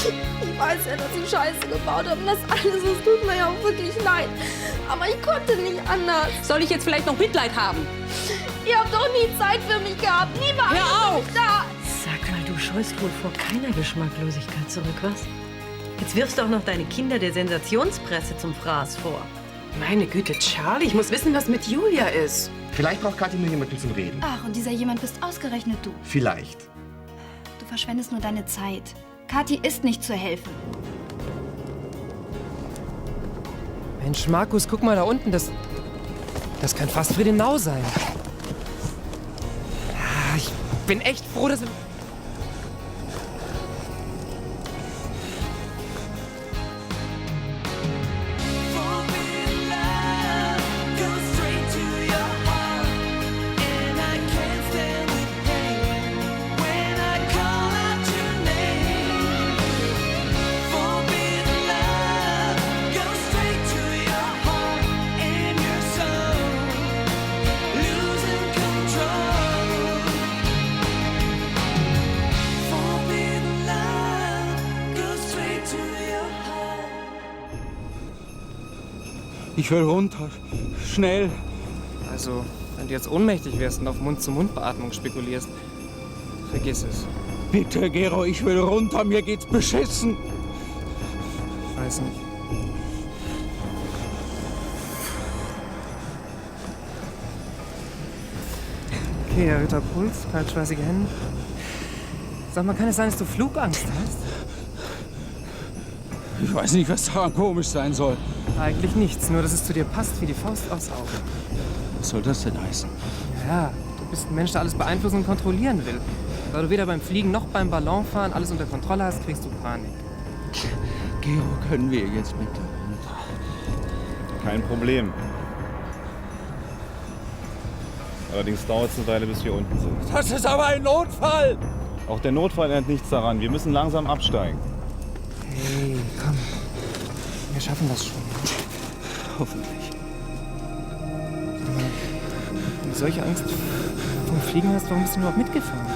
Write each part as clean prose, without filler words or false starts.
Ich weiß ja, dass ich Scheiße gebaut habe und das alles, es tut mir ja auch wirklich leid. Aber ich konnte nicht anders. Soll ich jetzt vielleicht noch Mitleid haben? Ihr habt doch nie Zeit für mich gehabt. Nie war Hör einer für auf! mich da. Sag mal, du scheust wohl vor keiner Geschmacklosigkeit zurück, was? Jetzt wirfst du auch noch deine Kinder der Sensationspresse zum Fraß vor. Meine Güte, Charlie, ich muss wissen, was mit Julia ist. Vielleicht braucht Kathi nur jemanden zum Reden. Ach, und dieser jemand bist ausgerechnet du. Vielleicht. Du verschwendest nur deine Zeit. Kathi ist nicht zu helfen. Mensch, Markus, guck mal da unten. Das kann fast Friedenau sein. Ah, ich bin echt froh, dass... Ich will runter. Schnell. Also, wenn du jetzt ohnmächtig wärst und auf Mund-zu-Mund-Beatmung spekulierst, vergiss es. Bitte, Gero, ich will runter. Mir geht's beschissen. Ich weiß nicht. Okay, erhöhter Puls, kaltschweißige Hände. Sag mal, kann es sein, dass du Flugangst hast? Ich weiß nicht, was daran komisch sein soll. Eigentlich nichts, nur dass es zu dir passt wie die Faust aufs Auge. Was soll das denn heißen? Ja, du bist ein Mensch, der alles beeinflussen und kontrollieren will. Weil du weder beim Fliegen noch beim Ballonfahren alles unter Kontrolle hast, kriegst du Panik. Gero, können wir jetzt bitte runter? Kein Problem. Allerdings dauert es eine Weile, bis wir unten sind. Das ist aber ein Notfall! Auch der Notfall ändert nichts daran. Wir müssen langsam absteigen. Hey, komm. Wir schaffen das schon. Hoffentlich. Wenn du solche Angst vom Fliegen hast, warum bist du überhaupt mitgefahren?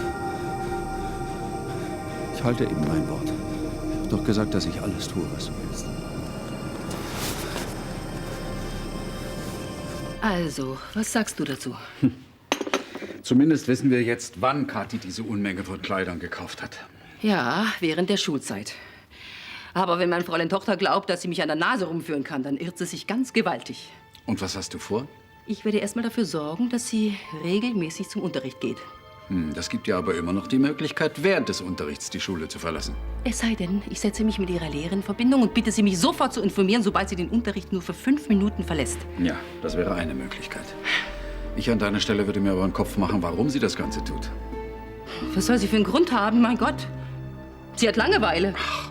Ich halte eben mein Wort. Ich hab doch gesagt, dass ich alles tue, was du willst. Also, was sagst du dazu? Zumindest wissen wir jetzt, wann Kathi diese Unmenge von Kleidern gekauft hat. Ja, während der Schulzeit. Aber wenn meine Fräulein Tochter glaubt, dass sie mich an der Nase rumführen kann, dann irrt sie sich ganz gewaltig. Und was hast du vor? Ich werde erst mal dafür sorgen, dass sie regelmäßig zum Unterricht geht. Das gibt ja aber immer noch die Möglichkeit, während des Unterrichts die Schule zu verlassen. Es sei denn, ich setze mich mit ihrer Lehrerin in Verbindung und bitte sie, mich sofort zu informieren, sobald sie den Unterricht nur für 5 Minuten verlässt. Ja, das wäre eine Möglichkeit. Ich an deiner Stelle würde mir aber einen Kopf machen, warum sie das Ganze tut. Was soll sie für einen Grund haben, mein Gott? Sie hat Langeweile. Ach,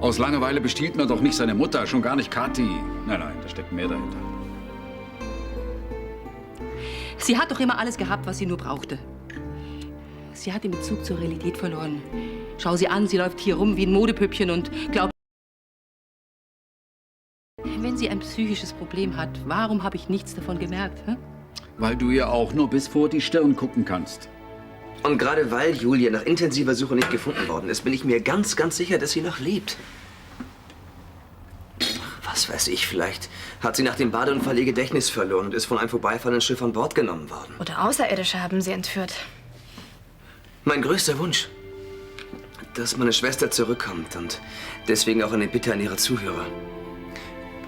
aus Langeweile bestiehlt man doch nicht seine Mutter, schon gar nicht Kathi. Nein, da steckt mehr dahinter. Sie hat doch immer alles gehabt, was sie nur brauchte. Sie hat den Bezug zur Realität verloren. Schau sie an, sie läuft hier rum wie ein Modepüppchen und glaubt... Wenn sie ein psychisches Problem hat, warum habe ich nichts davon gemerkt? Hä? Weil du ihr auch nur bis vor die Stirn gucken kannst. Und gerade weil Julia nach intensiver Suche nicht gefunden worden ist, bin ich mir ganz, ganz sicher, dass sie noch lebt. Was weiß ich, vielleicht hat sie nach dem Badeunfall ihr Gedächtnis verloren und ist von einem vorbeifahrenden Schiff an Bord genommen worden. Oder Außerirdische haben sie entführt. Mein größter Wunsch, dass meine Schwester zurückkommt und deswegen auch eine Bitte an ihre Zuhörer.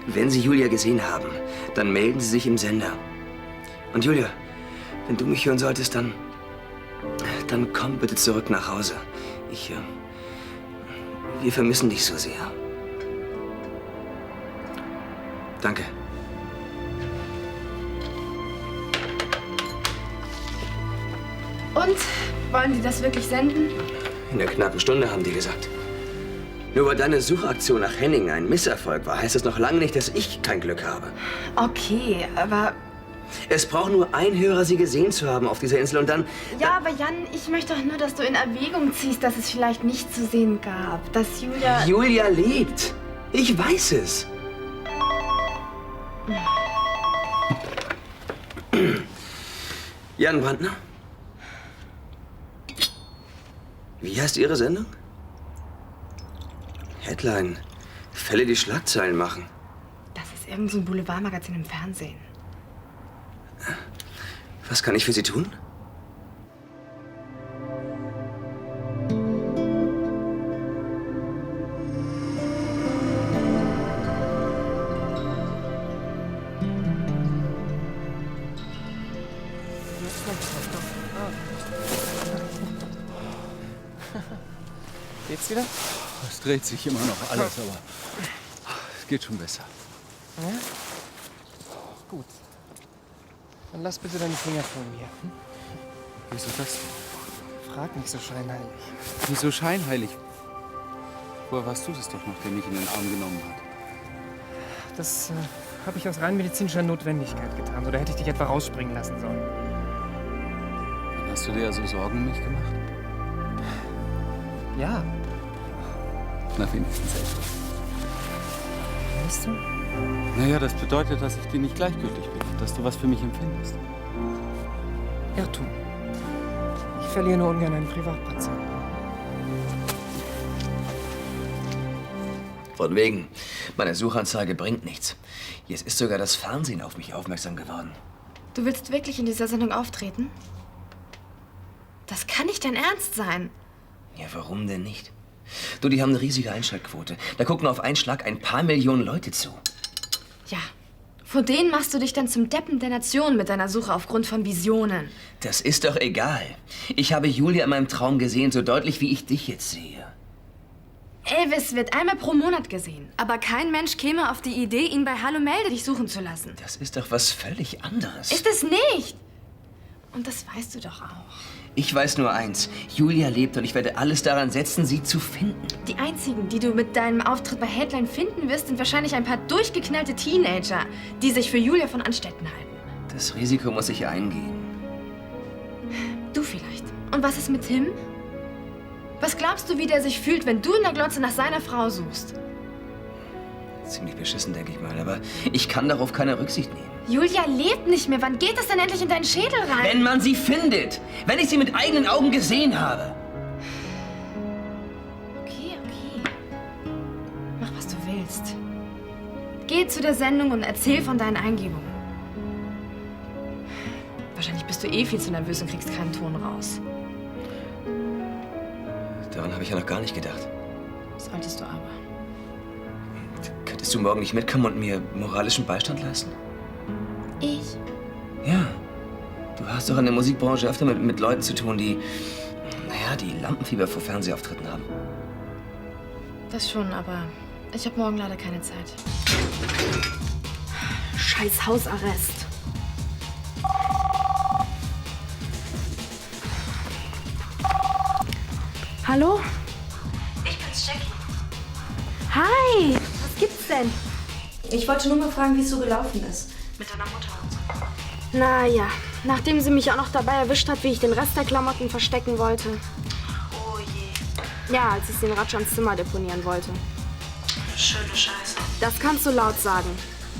Wenn Sie Julia gesehen haben, dann melden Sie sich im Sender. Und Julia, wenn du mich hören solltest, dann komm bitte zurück nach Hause. Wir vermissen dich so sehr. Danke. Und? Wollen Sie das wirklich senden? In einer knappen Stunde, haben die gesagt. Nur weil deine Suchaktion nach Henning ein Misserfolg war, heißt das noch lange nicht, dass ich kein Glück habe. Okay, aber... Es braucht nur ein Hörer, sie gesehen zu haben auf dieser Insel und dann... Ja, aber Jan, ich möchte doch nur, dass du in Erwägung ziehst, dass es vielleicht nicht zu sehen gab. Dass Julia... Julia lebt. Ich weiß es. Jan Brandner? Wie heißt Ihre Sendung? Headline. Fälle, die Schlagzeilen machen. Das ist irgend so ein Boulevardmagazin im Fernsehen. Was kann ich für Sie tun? Geht's wieder? Es dreht sich immer noch alles, aber es geht schon besser. Ja? Gut. Dann lass bitte deine Finger von mir. Wieso das? Frag nicht so scheinheilig. Wieso scheinheilig? Woher weißt du das doch noch, der mich in den Arm genommen hat? Das habe ich aus rein medizinischer Notwendigkeit getan. Oder hätte ich dich etwa rausspringen lassen sollen? Dann hast du dir also Sorgen um mich gemacht? Ja. Na, wenigstens etwas. Weißt du? Naja, das bedeutet, dass ich dir nicht gleichgültig bin, dass du was für mich empfindest. Irrtum. Ich verliere nur ungern einen Privatpatienten. Von wegen. Meine Suchanzeige bringt nichts. Jetzt ist sogar das Fernsehen auf mich aufmerksam geworden. Du willst wirklich in dieser Sendung auftreten? Das kann nicht dein Ernst sein. Ja, warum denn nicht? Du, die haben eine riesige Einschaltquote. Da gucken auf einen Schlag ein paar Millionen Leute zu. Ja, vor denen machst du dich dann zum Deppen der Nation mit deiner Suche aufgrund von Visionen. Das ist doch egal. Ich habe Julia in meinem Traum gesehen, so deutlich, wie ich dich jetzt sehe. Elvis wird einmal pro Monat gesehen. Aber kein Mensch käme auf die Idee, ihn bei Hallo Melde dich suchen zu lassen. Das ist doch was völlig anderes. Ist es nicht? Und das weißt du doch auch. Ich weiß nur eins. Julia lebt und ich werde alles daran setzen, sie zu finden. Die einzigen, die du mit deinem Auftritt bei Headline finden wirst, sind wahrscheinlich ein paar durchgeknallte Teenager, die sich für Julia von Anstetten halten. Das Risiko muss ich eingehen. Du vielleicht. Und was ist mit Tim? Was glaubst du, wie der sich fühlt, wenn du in der Glotze nach seiner Frau suchst? Ziemlich beschissen, denke ich mal. Aber ich kann darauf keine Rücksicht nehmen. Julia lebt nicht mehr. Wann geht das denn endlich in deinen Schädel rein? Wenn man sie findet. Wenn ich sie mit eigenen Augen gesehen habe. Okay. Mach, was du willst. Geh zu der Sendung und erzähl von deinen Eingebungen. Wahrscheinlich bist du eh viel zu nervös und kriegst keinen Ton raus. Daran habe ich ja noch gar nicht gedacht. Solltest du aber. Könntest du morgen nicht mitkommen und mir moralischen Beistand leisten? Ich? Ja. Du hast doch in der Musikbranche öfter mit Leuten zu tun, die, die Lampenfieber vor Fernsehauftritten haben. Das schon, aber ich habe morgen leider keine Zeit. Scheiß Hausarrest. Hallo? Ich bin's, Jackie. Hi! Was gibt's denn? Ich wollte nur mal fragen, wie es so gelaufen ist. Mit deiner Mutter und so. Naja, nachdem sie mich auch noch dabei erwischt hat, wie ich den Rest der Klamotten verstecken wollte. Oh je. Ja, als ich sie in Ratschans Zimmer deponieren wollte. Schöne Scheiße. Das kannst du laut sagen.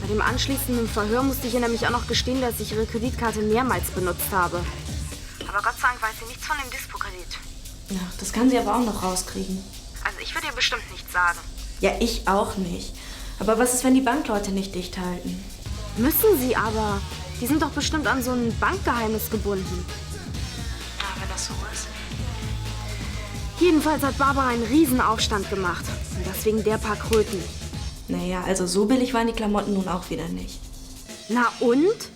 Bei dem anschließenden Verhör musste ich ihr nämlich auch noch gestehen, dass ich ihre Kreditkarte mehrmals benutzt habe. Aber Gott sei Dank weiß sie nichts von dem Dispo-Kredit. Ja, das kann sie aber auch noch rauskriegen. Also ich würde ihr bestimmt nichts sagen. Ja, ich auch nicht. Aber was ist, wenn die Bankleute nicht dicht halten? Müssen sie aber. Die sind doch bestimmt an so ein Bankgeheimnis gebunden. Ja, wenn das so ist. Jedenfalls hat Barbara einen Riesenaufstand gemacht. Und das wegen der paar Kröten. Naja, also so billig waren die Klamotten nun auch wieder nicht. Na und?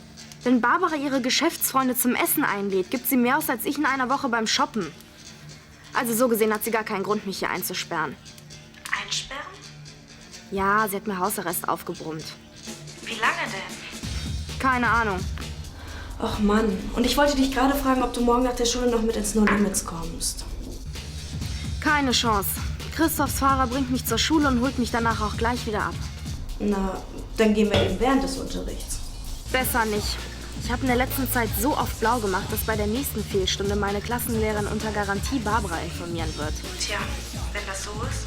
Wenn Barbara ihre Geschäftsfreunde zum Essen einlädt, gibt sie mehr aus als ich in einer Woche beim Shoppen. Also so gesehen hat sie gar keinen Grund, mich hier einzusperren. Einsperren? Ja, sie hat mir Hausarrest aufgebrummt. Wie lange denn? Keine Ahnung. Och Mann, und ich wollte dich gerade fragen, ob du morgen nach der Schule noch mit ins No Limits kommst. Keine Chance. Christophs Fahrer bringt mich zur Schule und holt mich danach auch gleich wieder ab. Na, dann gehen wir eben während des Unterrichts. Besser nicht. Ich habe in der letzten Zeit so oft blau gemacht, dass bei der nächsten Fehlstunde meine Klassenlehrerin unter Garantie Barbara informieren wird. Tja, wenn das so ist,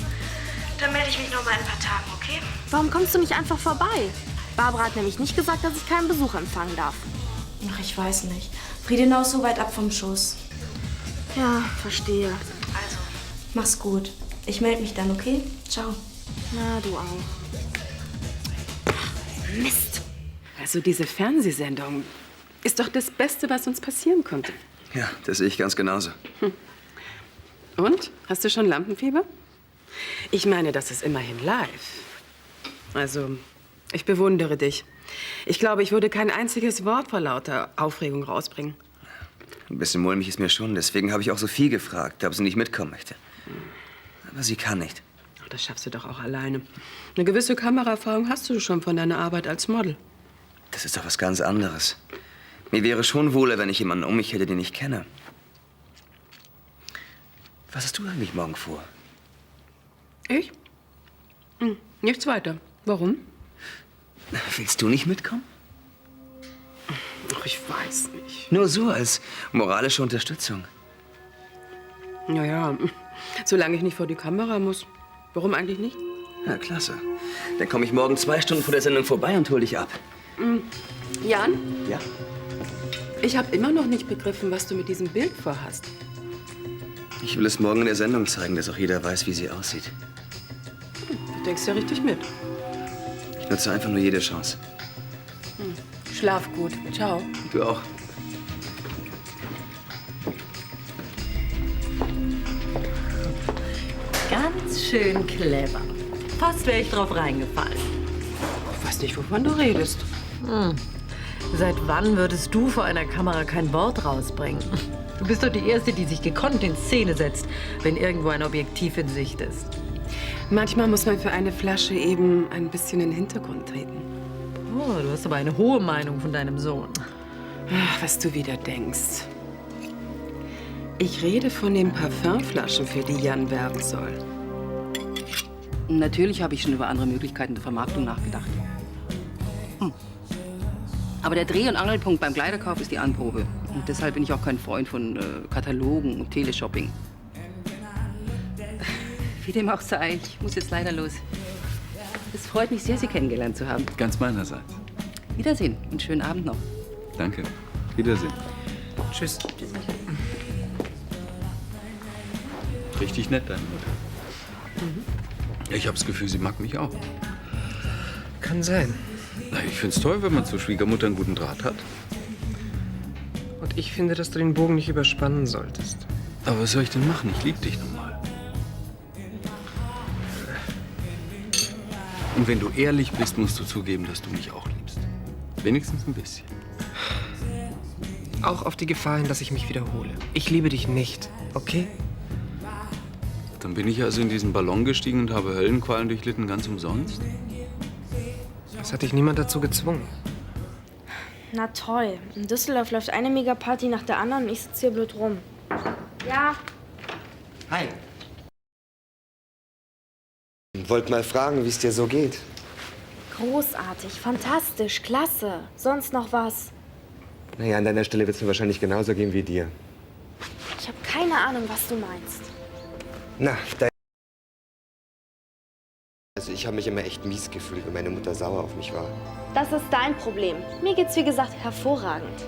dann melde ich mich noch mal in ein paar Tagen, okay? Warum kommst du nicht einfach vorbei? Barbara hat nämlich nicht gesagt, dass ich keinen Besuch empfangen darf. Ach, ich weiß nicht. Friedenau ist so weit ab vom Schuss. Ja, verstehe. Also, mach's gut. Ich melde mich dann, okay? Ciao. Na, du auch. Mist. Also diese Fernsehsendung ist doch das Beste, was uns passieren konnte. Ja, das sehe ich ganz genauso. Und? Hast du schon Lampenfieber? Ich meine, das ist immerhin live. Also, ich bewundere dich. Ich glaube, ich würde kein einziges Wort vor lauter Aufregung rausbringen. Ein bisschen mulmig ist mir schon. Deswegen habe ich auch Sophie gefragt, ob sie nicht mitkommen möchte. Aber sie kann nicht. Ach, das schaffst du doch auch alleine. Eine gewisse Kameraerfahrung hast du schon von deiner Arbeit als Model. Das ist doch was ganz anderes. Mir wäre schon wohler, wenn ich jemanden um mich hätte, den ich kenne. Was hast du eigentlich morgen vor? Ich? Nichts weiter. Warum? Willst du nicht mitkommen? Ach, ich weiß nicht. Nur so, als moralische Unterstützung. Naja, solange ich nicht vor die Kamera muss. Warum eigentlich nicht? Ja, klasse. Dann komme ich morgen 2 Stunden vor der Sendung vorbei und hol dich ab. Jan? Ja? Ich habe immer noch nicht begriffen, was du mit diesem Bild vorhast. Ich will es morgen in der Sendung zeigen, dass auch jeder weiß, wie sie aussieht. Du denkst ja richtig mit. Ich nutze einfach nur jede Chance. Schlaf gut. Ciao. Du auch. Ganz schön clever. Fast wäre ich drauf reingefallen. Ich weiß nicht, wovon du redest. Seit wann würdest du vor einer Kamera kein Wort rausbringen? Du bist doch die Erste, die sich gekonnt in Szene setzt, wenn irgendwo ein Objektiv in Sicht ist. Manchmal muss man für eine Flasche eben ein bisschen in den Hintergrund treten. Oh, du hast aber eine hohe Meinung von deinem Sohn. Ach, was du wieder denkst. Ich rede von den Parfümflaschen, für die Jan werben soll. Natürlich habe ich schon über andere Möglichkeiten der Vermarktung nachgedacht. Aber der Dreh- und Angelpunkt beim Kleiderkauf ist die Anprobe. Und deshalb bin ich auch kein Freund von Katalogen und Teleshopping. Wie dem auch sei, ich muss jetzt leider los. Es freut mich sehr, Sie kennengelernt zu haben. Ganz meinerseits. Wiedersehen und schönen Abend noch. Danke. Wiedersehen. Tschüss. Richtig nett, deine Mutter. Ich habe das Gefühl, sie mag mich auch. Kann sein. Na, ich find's toll, wenn man zur Schwiegermutter einen guten Draht hat. Und ich finde, dass du den Bogen nicht überspannen solltest. Aber was soll ich denn machen? Ich liebe dich nun mal. Und wenn du ehrlich bist, musst du zugeben, dass du mich auch liebst. Wenigstens ein bisschen. Auch auf die Gefahr hin, dass ich mich wiederhole. Ich liebe dich nicht, okay? Dann bin ich also in diesen Ballon gestiegen und habe Höllenqualen durchlitten, ganz umsonst? Das hat dich niemand dazu gezwungen. Na toll. In Düsseldorf läuft eine Megaparty nach der anderen und ich sitze hier blöd rum. Ja. Hi. Wollt mal fragen, wie es dir so geht. Großartig, fantastisch, klasse. Sonst noch was? Naja, an deiner Stelle wird es mir wahrscheinlich genauso gehen wie dir. Ich habe keine Ahnung, was du meinst. Na, also ich habe mich immer echt mies gefühlt, wenn meine Mutter sauer auf mich war. Das ist dein Problem. Mir geht's, wie gesagt, hervorragend.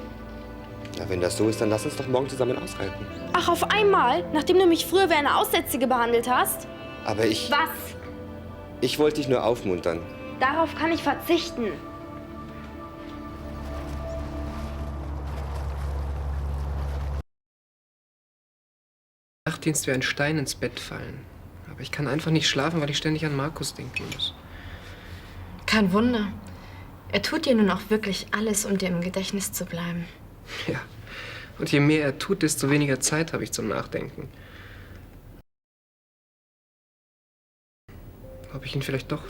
Na, wenn das so ist, dann lass uns doch morgen zusammen ausreiten. Ach, auf einmal? Nachdem du mich früher wie eine Aussätzige behandelt hast? Aber ich... Was? Ich wollte dich nur aufmuntern. Darauf kann ich verzichten. Nachtdienst wie ein Stein ins Bett fallen. Aber ich kann einfach nicht schlafen, weil ich ständig an Markus denken muss. Kein Wunder. Er tut dir nun auch wirklich alles, um dir im Gedächtnis zu bleiben. Ja. Und je mehr er tut, desto weniger Zeit habe ich zum Nachdenken. Ob ich ihn vielleicht doch...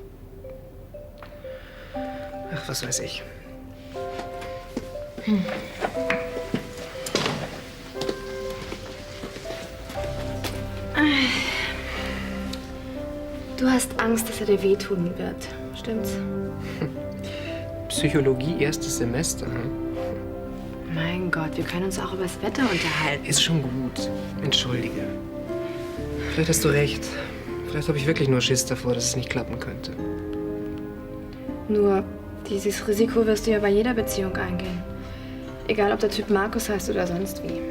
Ach, was weiß ich. Du hast Angst, dass er dir wehtun wird. Stimmt's? Psychologie, erstes Semester. Mein Gott, wir können uns auch über das Wetter unterhalten. Ist schon gut. Entschuldige. Vielleicht hast du recht. Vielleicht habe ich wirklich nur Schiss davor, dass es nicht klappen könnte. Nur, dieses Risiko wirst du ja bei jeder Beziehung eingehen. Egal, ob der Typ Markus heißt oder sonst wie.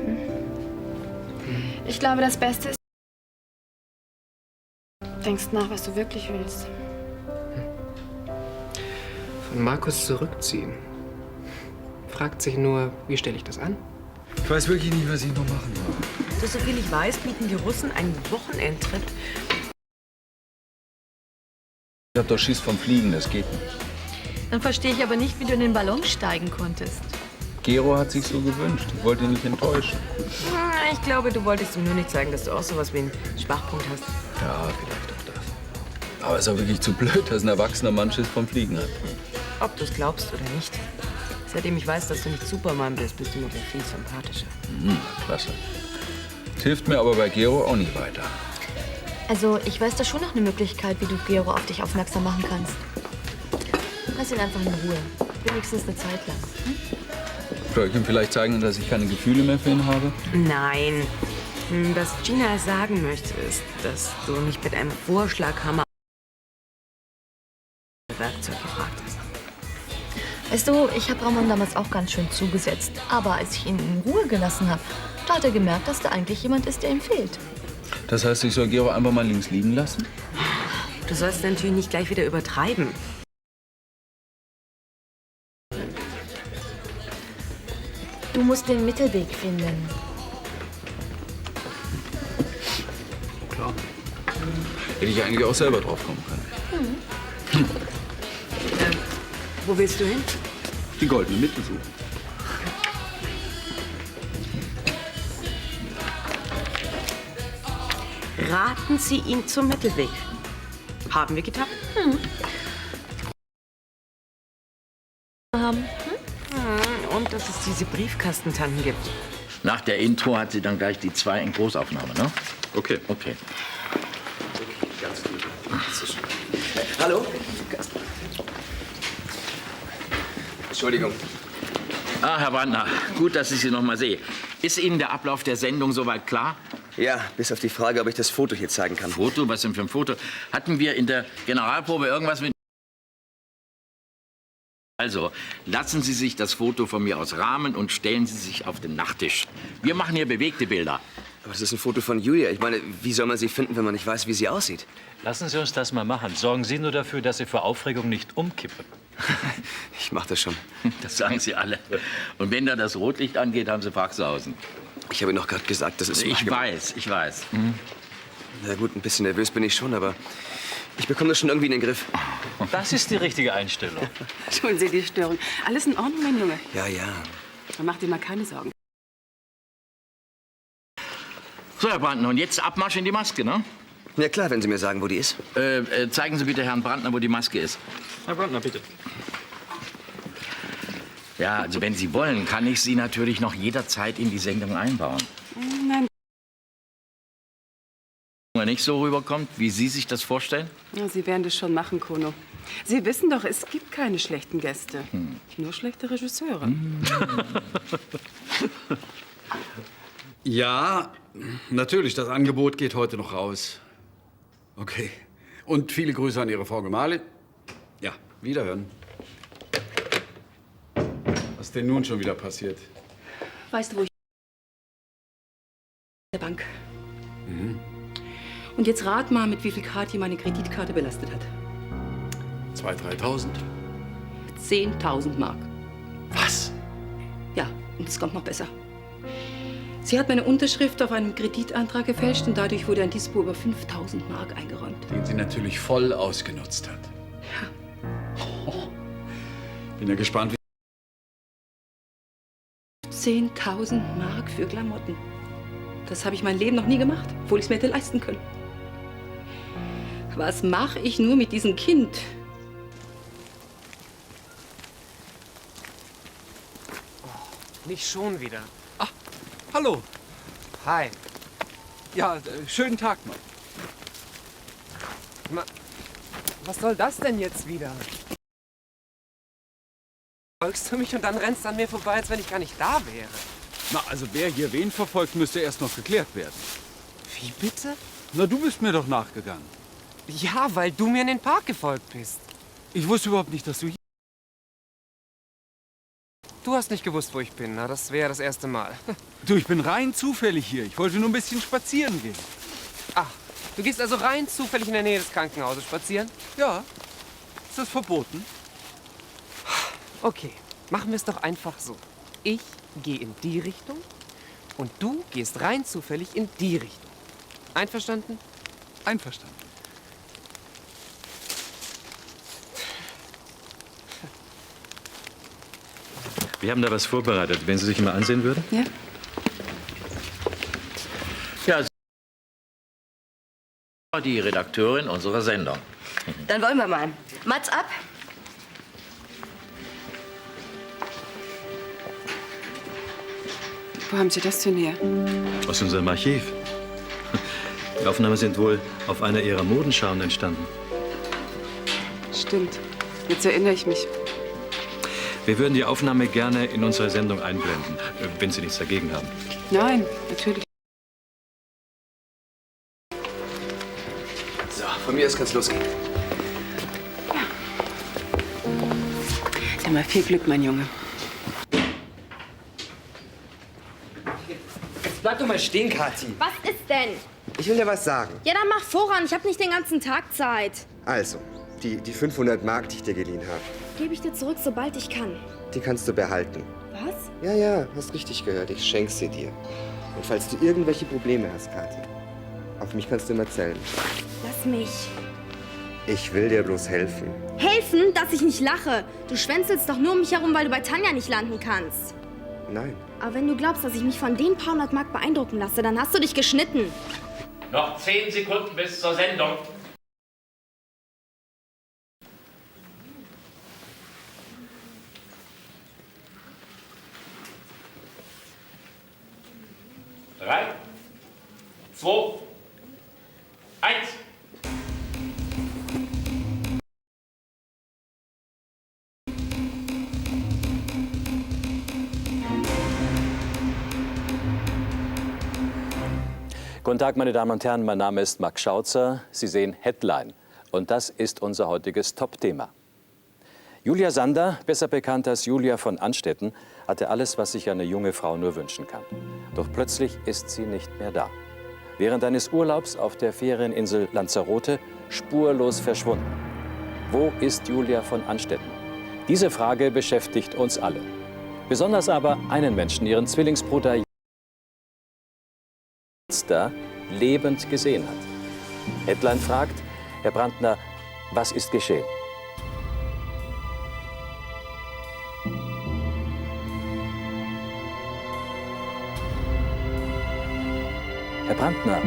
Ich glaube, das Beste ist, denkst nach, was du wirklich willst. von Markus zurückziehen. Fragt sich nur, wie stelle ich das an? Ich weiß wirklich nicht, was ich noch machen soll. Du, soviel ich weiß, bieten die Russen einen Wochenendtrip. Ich hab doch Schiss vom Fliegen, das geht nicht. Dann verstehe ich aber nicht, wie du in den Ballon steigen konntest. Gero hat sich so gewünscht. Ich wollte ihn nicht enttäuschen. Ich glaube, du wolltest ihm nur nicht sagen, dass du auch sowas wie einen Schwachpunkt hast. Ja, vielleicht auch das. Aber es ist auch wirklich zu blöd, dass ein erwachsener Mann Schiss vom Fliegen hat. Ob du es glaubst oder nicht. Seitdem ich weiß, dass du nicht Superman bist, bist du mir sehr viel sympathischer. Klasse. Das hilft mir aber bei Gero auch nicht weiter. Also, ich weiß da schon noch eine Möglichkeit, wie du Gero auf dich aufmerksam machen kannst. Lass ihn einfach in Ruhe. Wenigstens eine Zeit lang. Soll ich ihm vielleicht zeigen, dass ich keine Gefühle mehr für ihn habe? Nein. Was Gina sagen möchte, ist, dass du nicht mit einem Vorschlaghammer Werkzeug gefragt hast. Weißt du, ich habe Ramon damals auch ganz schön zugesetzt. Aber als ich ihn in Ruhe gelassen habe, da hat er gemerkt, dass da eigentlich jemand ist, der ihm fehlt. Das heißt, ich soll Gero einfach mal links liegen lassen? Du sollst natürlich nicht gleich wieder übertreiben. Du musst den Mittelweg finden. Klar. Hätte ich eigentlich auch selber drauf kommen können. Wo willst du hin? Die goldene Mitte suchen. Raten Sie ihn zum Mittelweg. Haben wir getan? Und dass es diese Briefkastentanten gibt. Nach der Intro hat sie dann gleich die 2 in Großaufnahme, ne? Okay. Okay. Ganz gut. Hallo? Entschuldigung. Ah, Herr Brandner, gut, dass ich Sie noch mal sehe. Ist Ihnen der Ablauf der Sendung soweit klar? Ja, bis auf die Frage, ob ich das Foto hier zeigen kann. Foto? Was denn für ein Foto? Hatten wir in der Generalprobe irgendwas mit... Also, lassen Sie sich das Foto von mir aus rahmen und stellen Sie sich auf den Nachttisch. Wir machen hier bewegte Bilder. Aber das ist ein Foto von Julia. Ich meine, wie soll man sie finden, wenn man nicht weiß, wie sie aussieht? Lassen Sie uns das mal machen. Sorgen Sie nur dafür, dass Sie vor Aufregung nicht umkippen. Ich mach das schon. Das sagen Sie alle. Und wenn da das Rotlicht angeht, haben Sie Faxhausen. Ich habe Ihnen doch gerade gesagt, das ist... Ich weiß. Na gut, ein bisschen nervös bin ich schon, aber ich bekomme das schon irgendwie in den Griff. Das ist die richtige Einstellung. Entschuldigen Sie die Störung. Alles in Ordnung, mein Junge? Ja. Dann mach dir mal keine Sorgen. So, Herr Brandner, und jetzt Abmarsch in die Maske, ne? Ja klar, wenn Sie mir sagen, wo die ist. Zeigen Sie bitte Herrn Brandner, wo die Maske ist. Herr Brandner, bitte. Ja, also wenn Sie wollen, kann ich Sie natürlich noch jederzeit in die Sendung einbauen. Nein. Wenn er nicht so rüberkommt, wie Sie sich das vorstellen? Ja, Sie werden das schon machen, Kono. Sie wissen doch, es gibt keine schlechten Gäste. Nur schlechte Regisseure. Ja, natürlich, das Angebot geht heute noch raus. Okay. Und viele Grüße an Ihre Frau Gemahlin. Ja, wiederhören. Was ist denn nun schon wieder passiert? Weißt du, wo ich... der Bank. Und jetzt rat mal, mit wie viel Kathi meine Kreditkarte belastet hat. 2.000, 3.000? 10.000 Mark. Was? Ja, und es kommt noch besser. Sie hat meine Unterschrift auf einem Kreditantrag gefälscht und dadurch wurde ein Dispo über 5.000 Mark eingeräumt. Den sie natürlich voll ausgenutzt hat. Ja. Bin ja gespannt, wie... 10.000 Mark für Klamotten. Das habe ich mein Leben noch nie gemacht, obwohl ich es mir hätte leisten können. Was mache ich nur mit diesem Kind? Nicht schon wieder. Hallo. Hi. Ja, schönen Tag noch. Was soll das denn jetzt wieder? Folgst du mich und dann rennst du an mir vorbei, als wenn ich gar nicht da wäre. Na, also wer hier wen verfolgt, müsste erst noch geklärt werden. Wie bitte? Na, du bist mir doch nachgegangen. Ja, weil du mir in den Park gefolgt bist. Ich wusste überhaupt nicht, dass du hier... Du hast nicht gewusst, wo ich bin. Na, das wäre das erste Mal. Du, ich bin rein zufällig hier. Ich wollte nur ein bisschen spazieren gehen. Ach, du gehst also rein zufällig in der Nähe des Krankenhauses spazieren? Ja. Ist das verboten? Okay, machen wir es doch einfach so. Ich gehe in die Richtung und du gehst rein zufällig in die Richtung. Einverstanden? Einverstanden. Wir haben da was vorbereitet, wenn Sie sich mal ansehen würden. Ja. Ja, die Redakteurin unserer Sendung. Dann wollen wir mal. Mats ab. Wo haben Sie das denn her? Aus unserem Archiv. Die Aufnahmen sind wohl auf einer Ihrer Modenschauen entstanden. Stimmt. Jetzt erinnere ich mich. Wir würden die Aufnahme gerne in unserer Sendung einblenden, wenn Sie nichts dagegen haben. Nein, natürlich. So, von mir aus kann's losgehen. Dann mal viel Glück, mein Junge. Jetzt bleib doch mal stehen, Kathi. Was ist denn? Ich will dir was sagen. Ja, dann mach voran. Ich habe nicht den ganzen Tag Zeit. Also, die 500 Mark, die ich dir geliehen habe, Gebe ich dir zurück, sobald ich kann. die kannst du behalten. Was? Ja, hast richtig gehört. Ich schenke sie dir. Und falls du irgendwelche Probleme hast, Kathi, auf mich kannst du immer zählen. Lass mich. Ich will dir bloß helfen. Helfen, dass ich nicht lache. Du schwänzelst doch nur um mich herum, weil du bei Tanja nicht landen kannst. Nein. Aber wenn du glaubst, dass ich mich von den paar hundert Mark beeindrucken lasse, dann hast du dich geschnitten. Noch 10 Sekunden bis zur Sendung. Drei, 2, 1. Guten Tag, meine Damen und Herren, mein Name ist Max Schautzer. Sie sehen Headline und das ist unser heutiges Top-Thema. Julia Sander, besser bekannt als Julia von Anstetten, hatte alles, was sich eine junge Frau nur wünschen kann. Doch plötzlich ist sie nicht mehr da. Während eines Urlaubs auf der Ferieninsel Lanzarote spurlos verschwunden. Wo ist Julia von Anstetten? Diese Frage beschäftigt uns alle. Besonders aber einen Menschen, ihren Zwillingsbruder da lebend gesehen hat. Headline fragt, Herr Brandner, was ist geschehen? Herr Brandner,